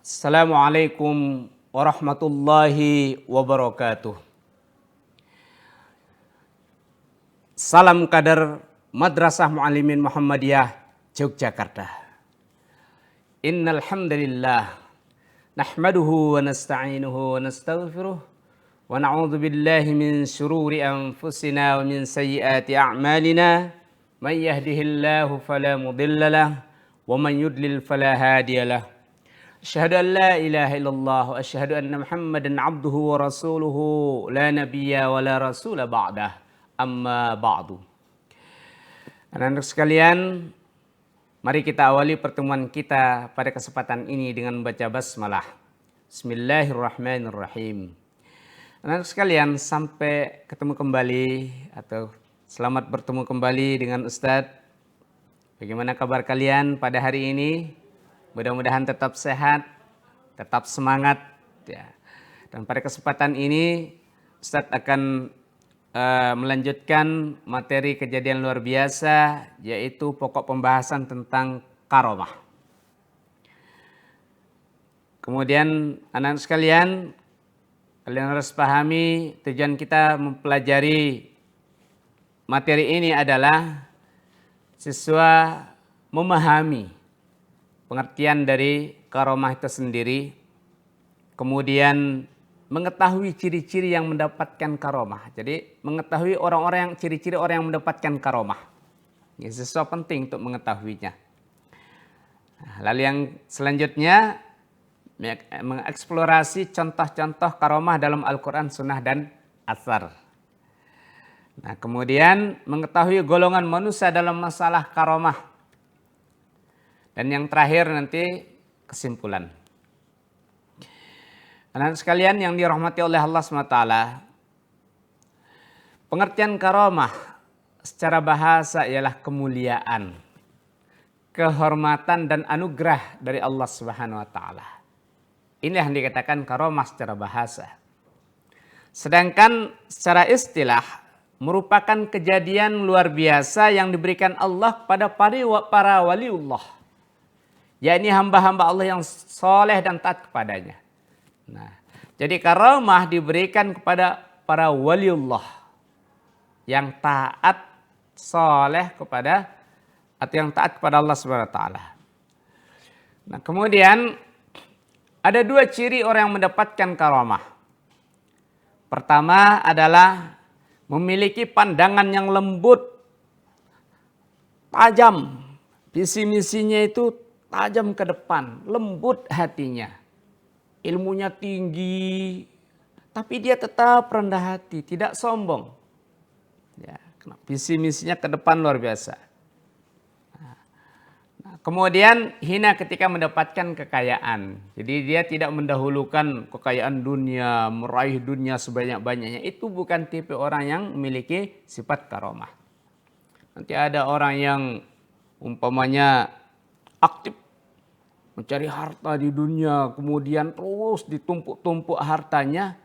Assalamualaikum warahmatullahi wabarakatuh. Salam kader Madrasah Muallimin Muhammadiyah Yogyakarta. Innal hamdalillah nahmaduhu wa nasta'inuhu wa nastaghfiruh wa na'udzu billahi min syururi anfusina wa min sayyiati a'malina. May yahdihillahu fala mudhillalah wa man yudlil fala hadiyalah. Asyhadu an la ilaha illallah wa asyhadu anna Muhammadan abduhu wa rasuluhu la nabiyya wa la rasula ba'dah. Amma ba'du. Anak-anak sekalian, mari kita awali pertemuan kita pada kesempatan ini dengan membaca basmalah. Bismillahirrahmanirrahim. Anak-anak sekalian, sampai ketemu kembali atau selamat bertemu kembali dengan Ustadz. Bagaimana kabar kalian pada hari ini? Mudah-mudahan tetap sehat, tetap semangat. Ya. Dan pada kesempatan ini Ustadz akan melanjutkan materi kejadian luar biasa, yaitu pokok pembahasan tentang karomah. Kemudian anak-anak sekalian, kalian harus pahami tujuan kita mempelajari materi ini adalah siswa memahami pengertian dari karomah itu sendiri, kemudian mengetahui ciri-ciri yang mendapatkan karomah. Jadi mengetahui ciri-ciri orang yang mendapatkan karomah. Ini sesuatu penting untuk mengetahuinya. Lalu yang selanjutnya mengeksplorasi contoh-contoh karomah dalam Al-Quran, Sunnah, dan Athar. Nah, kemudian mengetahui golongan manusia dalam masalah karomah. Dan yang terakhir nanti kesimpulan. Anak sekalian yang dirahmati oleh Allah SWT, pengertian karomah secara bahasa ialah kemuliaan, kehormatan dan anugerah dari Allah SWT. Ini yang dikatakan karomah secara bahasa. Sedangkan secara istilah merupakan kejadian luar biasa yang diberikan Allah pada para waliullah, yakni hamba-hamba Allah yang soleh dan taat kepadanya. Nah, jadi karomah diberikan kepada para waliullah yang taat, soleh kepada atau yang taat kepada Allah Subhanahu wa taala. Nah, kemudian ada dua ciri orang yang mendapatkan karomah. Pertama adalah memiliki pandangan yang lembut, tajam. Visi misinya itu tajam ke depan, lembut hatinya. Ilmunya tinggi, tapi dia tetap rendah hati, tidak sombong. Ya, visi misinya ke depan luar biasa. Nah, kemudian hina ketika mendapatkan kekayaan. Jadi dia tidak mendahulukan kekayaan dunia, meraih dunia sebanyak-banyaknya. Itu bukan tipe orang yang memiliki sifat karomah. Nanti ada orang yang umpamanya aktif mencari harta di dunia, kemudian terus ditumpuk-tumpuk hartanya.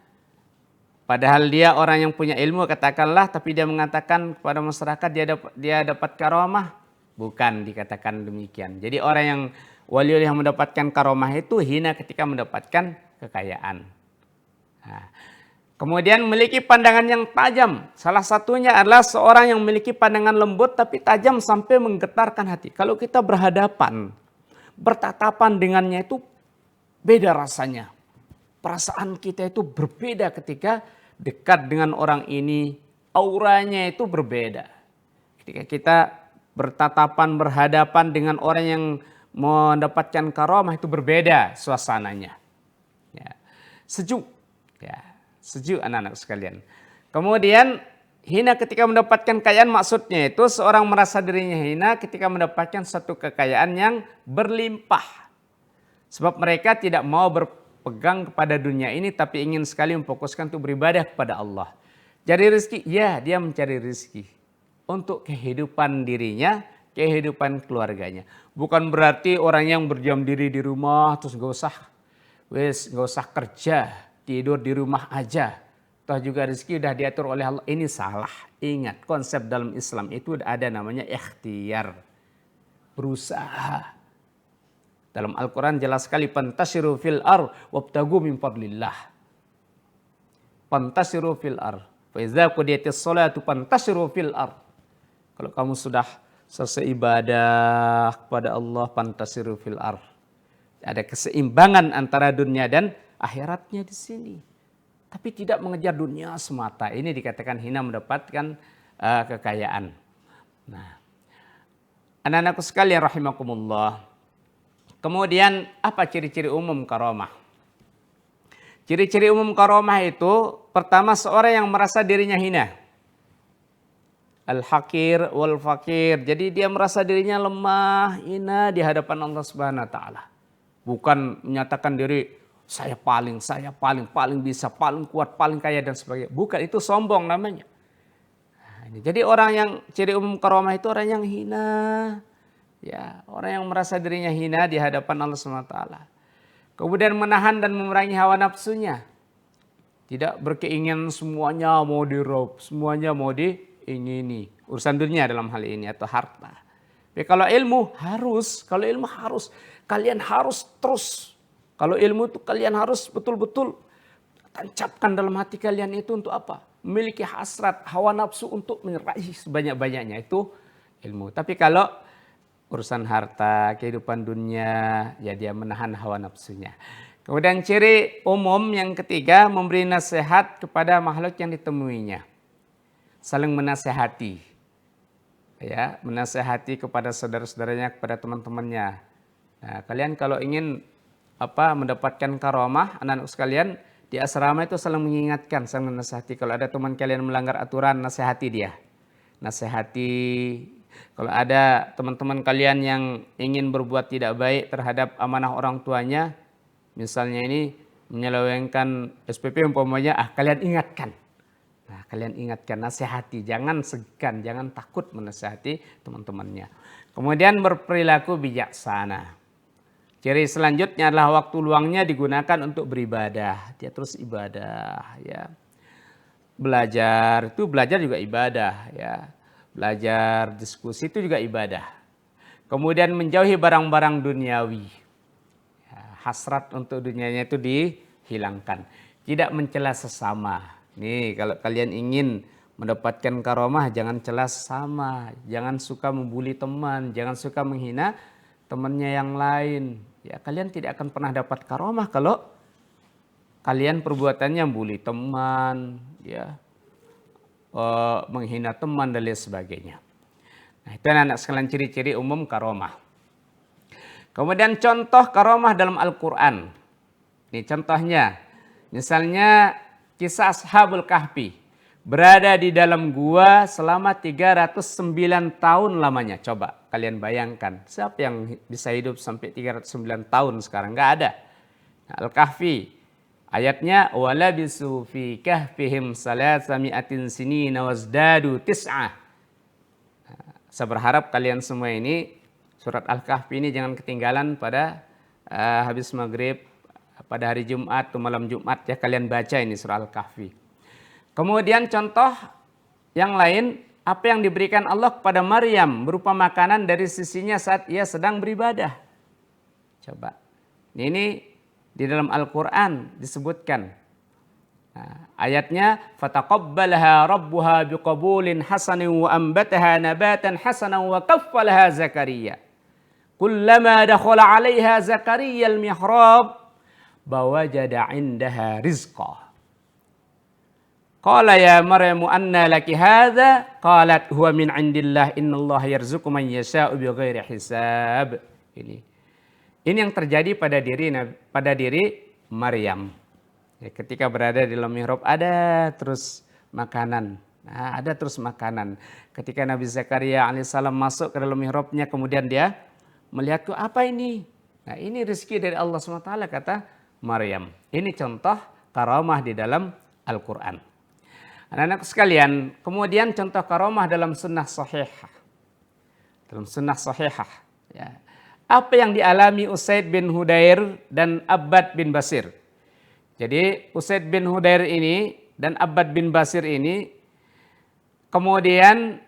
Padahal dia orang yang punya ilmu, katakanlah, tapi dia mengatakan kepada masyarakat dia dapat karomah. Bukan dikatakan demikian. Jadi orang yang wali yang mendapatkan karomah itu hina ketika mendapatkan kekayaan. Nah, kemudian memiliki pandangan yang tajam. Salah satunya adalah seorang yang memiliki pandangan lembut tapi tajam sampai menggetarkan hati. Kalau kita bertatapan dengannya itu beda rasanya. Perasaan kita itu berbeda ketika dekat dengan orang ini. Auranya itu berbeda. Ketika kita bertatapan, berhadapan dengan orang yang mendapatkan karomah itu berbeda suasananya. Ya. Sejuk. Ya. Sejuk anak-anak sekalian. Kemudian hina ketika mendapatkan kekayaan, maksudnya itu seorang merasa dirinya hina ketika mendapatkan satu kekayaan yang berlimpah. Sebab mereka tidak mau berpegang kepada dunia ini tapi ingin sekali memfokuskan untuk beribadah kepada Allah. Cari rezeki, ya dia mencari rezeki untuk kehidupan dirinya, kehidupan keluarganya. Bukan berarti orang yang berdiam diri di rumah terus gak usah kerja, tidur di rumah aja. Toh juga rezeki sudah diatur oleh Allah. Ini salah. Ingat, konsep dalam Islam itu ada namanya ikhtiar. Berusaha. Dalam Al-Quran jelas sekali, fantashiru fil ar wabtagu min fadlillah. Fantashiru fil ar. Fa iza qudiyatis sholatu fantashiru fil ar. Kalau kamu sudah selesai ibadah kepada Allah, fantashiru fil ar. Ada keseimbangan antara dunia dan akhiratnya di sini. Tapi tidak mengejar dunia semata. Ini dikatakan hina mendapatkan kekayaan. Nah, anak-anakku sekalian rahimakumullah. Kemudian apa ciri-ciri umum karamah? Ciri-ciri umum karamah itu pertama seorang yang merasa dirinya hina. Al-hakir wal fakir. Jadi dia merasa dirinya lemah, hina di hadapan Allah Subhanahu wa taala. Bukan menyatakan diri saya paling bisa, paling kuat, paling kaya dan sebagainya. Bukan, itu sombong namanya. Nah, jadi orang yang ciri umum karamah itu orang yang hina. Ya, orang yang merasa dirinya hina di hadapan Allah SWT. Kemudian menahan dan memerangi hawa nafsunya. Tidak berkeinginan semuanya mau diraup, semuanya mau diingini. Urusan dunia dalam hal ini atau harta. Tapi kalau ilmu harus, kalian harus terus. Kalau ilmu itu kalian harus betul-betul tancapkan dalam hati kalian itu untuk apa? Memiliki hasrat, hawa nafsu untuk menyerahi sebanyak-banyaknya, itu ilmu. Tapi kalau urusan harta, kehidupan dunia, ya dia menahan hawa nafsunya. Kemudian ciri umum yang ketiga, memberi nasihat kepada makhluk yang ditemuinya. Saling menasehati. Ya, menasehati kepada saudara-saudaranya, kepada teman-temannya. Nah, kalian kalau ingin mendapatkan karamah, anak-anak sekalian, di asrama itu saling mengingatkan, saling menasehati. Kalau ada teman kalian melanggar aturan, nasihati dia. Nasihati. Kalau ada teman-teman kalian yang ingin berbuat tidak baik terhadap amanah orang tuanya, misalnya ini menyelewengkan SPP umpamanya, kalian ingatkan. Nah, kalian ingatkan, nasihati, jangan segan, jangan takut menasihati teman-temannya. Kemudian berperilaku bijaksana. Ciri selanjutnya adalah waktu luangnya digunakan untuk beribadah. Dia terus ibadah, ya. Belajar juga ibadah, ya. Belajar, diskusi itu juga ibadah. Kemudian menjauhi barang-barang duniawi. Ya, hasrat untuk dunianya itu dihilangkan. Tidak mencela sesama. Nih, kalau kalian ingin mendapatkan karamah, jangan cela sesama. Jangan suka membuli teman. Jangan suka menghina temannya yang lain. Ya, kalian tidak akan pernah dapat karamah kalau kalian perbuatannya membuli teman, ya. Menghina teman dan lain sebagainya. Nah, itu anak-anak sekalian ciri-ciri umum karamah. Kemudian contoh karamah dalam Al-Quran. Ini contohnya. Misalnya kisah Ashabul Kahfi. Berada di dalam gua selama 309 tahun lamanya. Coba kalian bayangkan. Siapa yang bisa hidup sampai 309 tahun sekarang? Nggak ada. Nah, Al-Kahfi. Ayatnya walabisu fi kahfihim salasami'atin sinina wazdadu tis'ah. Saya berharap kalian semua ini surat Al-Kahfi ini jangan ketinggalan pada habis maghrib pada hari Jumat atau malam Jumat, ya, kalian baca ini surah Al-Kahfi. Kemudian contoh yang lain, apa yang diberikan Allah kepada Maryam berupa makanan dari sisinya saat ia sedang beribadah. Coba. Ini di dalam Al-Quran disebutkan. Nah, ayatnya fataqabbalaha rabbuha biqabulin hasanin wa ambataha nabatan hasanan wa kaffalaha Zakaria. Kullama dakhala 'alaiha Zakaria al-mihrab bawajada 'indaha rizqa. Qala ya Maryamu anna laki hadza? Qalat huwa min 'indillah innallaha yarzuqu man yasha'u bighairi hisab. Ini yang terjadi pada diri Maryam. Ya, ketika berada di dalam mihrab ada terus makanan. Nah, ada terus makanan. Ketika Nabi Zakaria alaihissalam masuk ke dalam mihrabnya, kemudian dia melihat, tuh apa ini? Nah, ini rezeki dari Allah SWT, kata Maryam. Ini contoh karamah di dalam Al-Quran. Anak-anak sekalian, kemudian contoh karamah dalam sunnah sahihah. Dalam sunnah sahihah, ya. Apa yang dialami Usaid bin Hudair dan Abbad bin Basir. Jadi Usaid bin Hudair ini dan Abbad bin Basir ini kemudian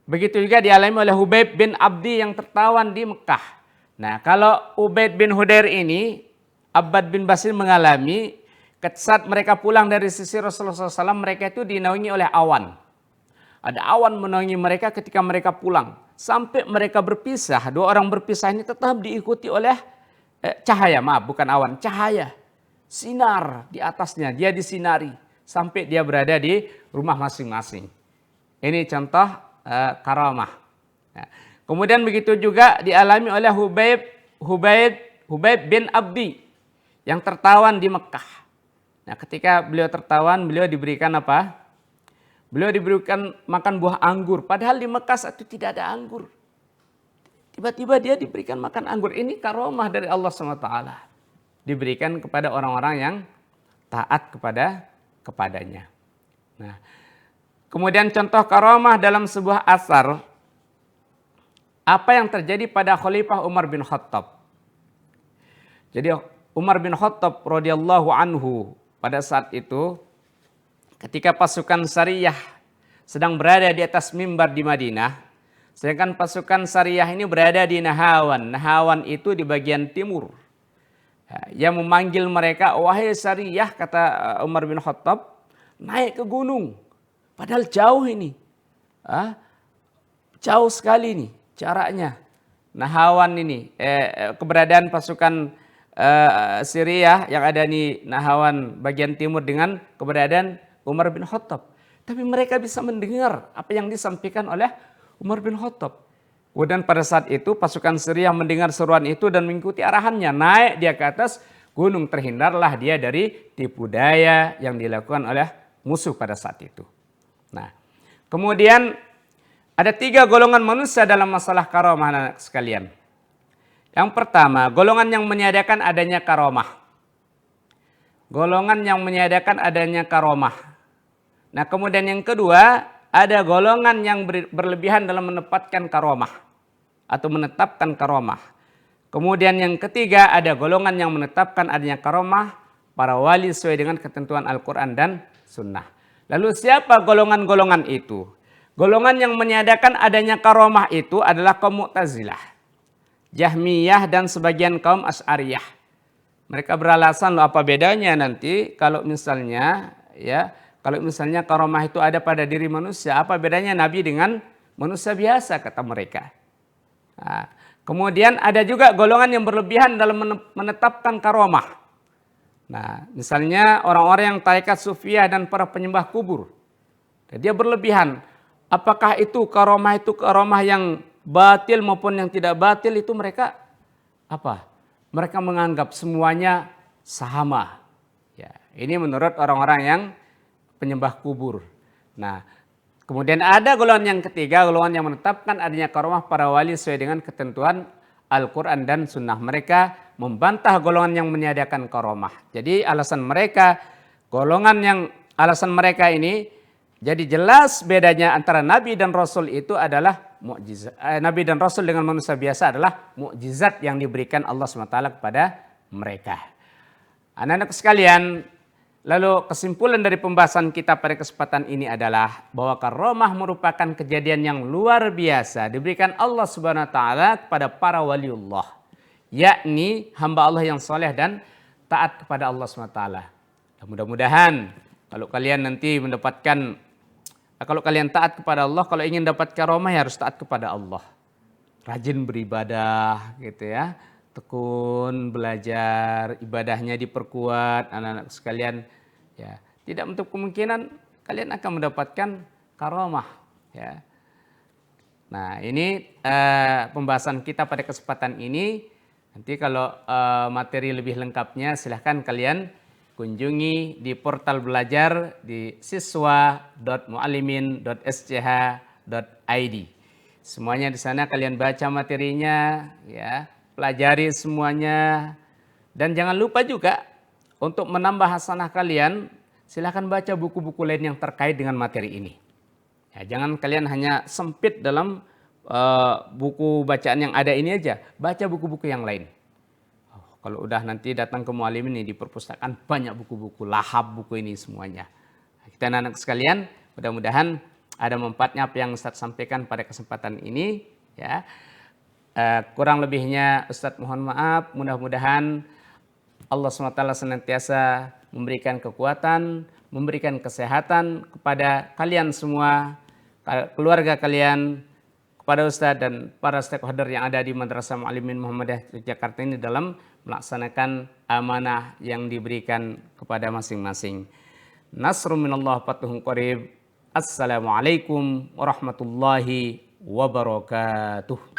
begitu juga dialami oleh Hubaib bin Abdi yang tertawan di Mekah. Nah, kalau Ubaid bin Hudair ini, Abbad bin Basir mengalami saat mereka pulang dari sisi Rasulullah SAW, mereka itu dinaungi oleh awan. Ada awan menaungi mereka ketika mereka pulang. Sampai mereka berpisah, dua orang berpisah ini tetap diikuti oleh cahaya, maaf bukan awan, cahaya. Sinar di atasnya, dia disinari. Sampai dia berada di rumah masing-masing. Ini contoh karamah. Nah, kemudian begitu juga dialami oleh Hubaib bin Abdi yang tertawan di Mekah. Nah, ketika beliau tertawan, beliau diberikan apa? Beliau diberikan makan buah anggur. Padahal di Mekah saat itu tidak ada anggur. Tiba-tiba dia diberikan makan anggur. Ini karomah dari Allah SWT. Diberikan kepada orang-orang yang taat kepadanya. Nah, kemudian contoh karomah dalam sebuah asar. Apa yang terjadi pada Khalifah Umar bin Khattab. Jadi Umar bin Khattab radhiyallahu anhu pada saat itu ketika pasukan Sariyah sedang berada di atas mimbar di Madinah, sedangkan pasukan Sariyah ini berada di Nahawan. Nahawan itu di bagian timur. Yang memanggil mereka, wahai Sariyah, kata Umar bin Khattab, naik ke gunung. Padahal jauh ini. Jauh sekali nih caranya. Nahawan ini, keberadaan pasukan Syria yang ada di Nahawan bagian timur dengan keberadaan Umar bin Khattab. Tapi mereka bisa mendengar apa yang disampaikan oleh Umar bin Khattab. Kemudian pada saat itu pasukan Syria mendengar seruan itu dan mengikuti arahannya. Naik dia ke atas gunung, terhindarlah dia dari tipu daya yang dilakukan oleh musuh pada saat itu. Nah, kemudian ada 3 golongan manusia dalam masalah karomah anak sekalian. Yang pertama, golongan yang meniadakan adanya karomah. Golongan yang meniadakan adanya karomah. Nah, kemudian yang kedua, ada golongan yang berlebihan dalam menempatkan karomah atau menetapkan karomah. Kemudian yang ketiga, ada golongan yang menetapkan adanya karomah para wali sesuai dengan ketentuan Al-Quran dan Sunnah. Lalu siapa golongan-golongan itu? Golongan yang meniadakan adanya karomah itu adalah kaum Mu'tazilah, Jahmiyah dan sebagian kaum Asy'ariyah. Mereka beralasan, loh apa bedanya nanti kalau misalnya karomah itu ada pada diri manusia, apa bedanya Nabi dengan manusia biasa, kata mereka. Nah, kemudian ada juga golongan yang berlebihan dalam menetapkan karomah. Nah, misalnya orang-orang yang tarekat Sufiyah dan para penyembah kubur. Dia berlebihan. Apakah itu karomah yang batil maupun yang tidak batil, itu mereka apa? Mereka menganggap semuanya sama. Ya, ini menurut orang-orang yang penyembah kubur. Nah, kemudian ada golongan yang ketiga, golongan yang menetapkan adanya karomah para wali sesuai dengan ketentuan Al-Quran dan Sunnah. Mereka membantah golongan yang meniadakan karomah. Jadi alasan mereka ini jadi jelas bedanya antara Nabi dan Rasul itu adalah mukjizat. Nabi dan Rasul dengan manusia biasa adalah mukjizat yang diberikan Allah SWT kepada mereka. Anak-anak sekalian, lalu kesimpulan dari pembahasan kita pada kesempatan ini adalah bahwa karomah merupakan kejadian yang luar biasa diberikan Allah Subhanahu wa taala kepada para waliullah, yakni hamba Allah yang soleh dan taat kepada Allah Subhanahu wa taala. Mudah-mudahan kalau kalian taat kepada Allah, kalau ingin dapat karomah ya harus taat kepada Allah. Rajin beribadah gitu ya. Tekun belajar, ibadahnya diperkuat anak-anak sekalian. Ya, tidak untuk kemungkinan kalian akan mendapatkan karomah ya. Nah, ini pembahasan kita pada kesempatan ini. Nanti kalau materi lebih lengkapnya silahkan kalian kunjungi di portal belajar di siswa.muallimin.sch.id. Semuanya di sana kalian baca materinya, ya, pelajari semuanya. Dan jangan lupa juga untuk menambah hasanah kalian, silahkan baca buku-buku lain yang terkait dengan materi ini. Ya, jangan kalian hanya sempit dalam buku bacaan yang ada ini aja, baca buku-buku yang lain. Kalau udah nanti datang ke Muallim ini di perpustakaan banyak buku-buku, lahap buku ini semuanya. Kita anak-anak sekalian, mudah-mudahan ada manfaatnya apa yang Ustaz sampaikan pada kesempatan ini. Ya, Kurang lebihnya Ustadz mohon maaf. Mudah-mudahan Allah SWT senantiasa memberikan kekuatan, memberikan kesehatan kepada kalian semua, keluarga kalian, kepada Ustadz dan para stakeholder yang ada di Madrasah Muallimin Muhammadiyah Jakarta ini dalam melaksanakan amanah yang diberikan kepada masing-masing. Nasrun minallah fatuhun qarib. Assalamualaikum warahmatullahi wabarakatuh.